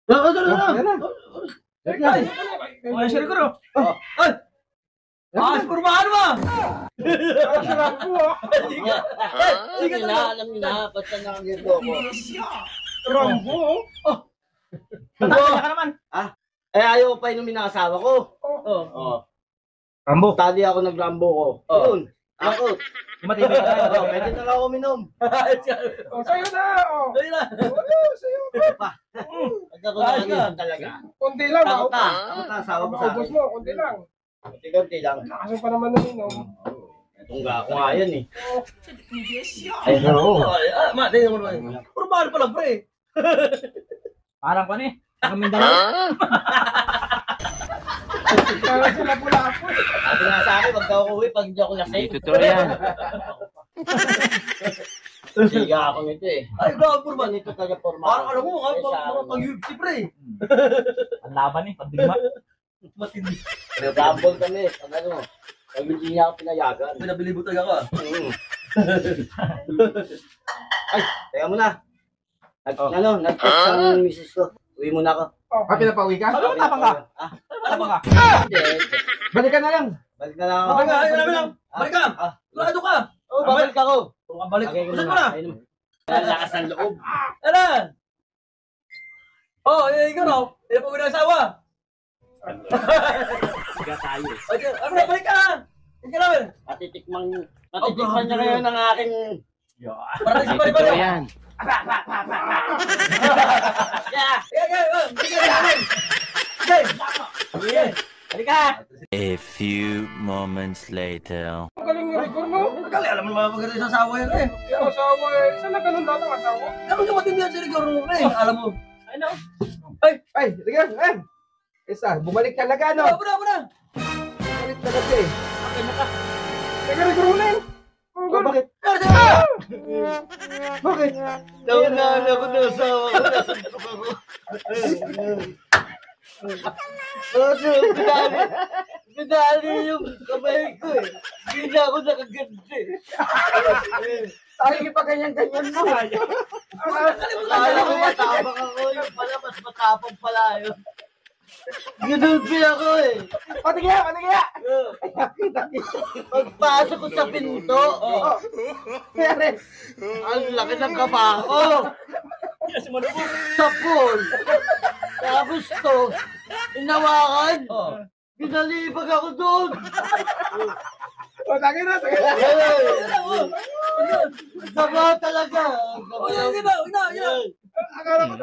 Ay, sorry ko ro. Ay! Kurbahan mo! Sarap po. Sige na, alam niyo na, ba't ka nakagito ako? Rambo. Tatay ka naman. Ayaw ko pa inumin ng asawa ko. Oh. Rambo. Tali ako nag-rambo ko. Yun. Ako. Matibay ka na. Pwede na lang ako minom. Sa'yo na. Dali na. Sa'yo. Pag ako nakagito talaga. Kunti lang. Takot ka. Takot ka, asawa ko sa Maubos akin. mo. Kunti lang. Kunti-kunti lang. Nakaso pa naman ng inom. Tungga ko nga yan eh. Ay, ma, tingnan mo naman. Kurbahan pala, pre. Parang pa ni. Mindanao. Kaya sila pula ako. Sabi nga sa akin, wag daw ako uwi pag hindi ako lasing. Totoo yan. Siga ako nito eh. Ay, grabe, kurban. Ito talaga forma. Parang alam mo, mga pag-UFC, pre. Ang laban eh, pagdigma. Matindi. Gamble kami. Pag ano, pag hindi niya ako pinayagan. Pinabilibo talaga ka. Ay, teka muna. Nag-text ang misis ko. Uwi muna ako. Pinapawi ka? Ano matapang ka? Ano ka? Hindi. Balik ka na lang. Balik na lang ako. Balik ka, ayun lang. Balik ka. Sigurado ka. Oo, babalik ako. Kung ka balik, Lagay ko usan muna. mo na. Ayun. Lakas ng loob. Ano? Oh, ikaw no? Hindi pa uwi ng asawa. Siga tayo. Ay, ano na, balik ka. Hindi ka namin. Matitikman niya ngayon ng aking... Para na si Pari Totoo yan. Yeah! Balik ka namin. Sige. Halika! A few moments later. Ang galing ni Rigor, no? Kali, alam mo naman maganda sa asawa yan eh. Yung asawa eh. Saan na ganun daw ang asawa? Alam mo matindi yan si Rigor mo eh. Alam mo. Ano? Ay, Rigor, Isa, bumalik ka na ka, no? Buna. Bumalik ka na siya eh. Rigor mo na yun. Bakit? Bakit? Naunaan ako ng asawa ko. Nasuntok ako. Pinali yung kamay ko eh. Hindi na ako nakaganti. Tayo pa ganyan-ganyan mo. Akala ko matapang ako. Yung pala, mas matapang pala yun. Ginulpi ako eh. Patigya! Pagpasok ko sa pinto, ang laki ng kaba ko. Sapol. Tapos to, inawakan. Binalibag ako doon. Tagay na. Sama talaga. Uy, na. Akala ko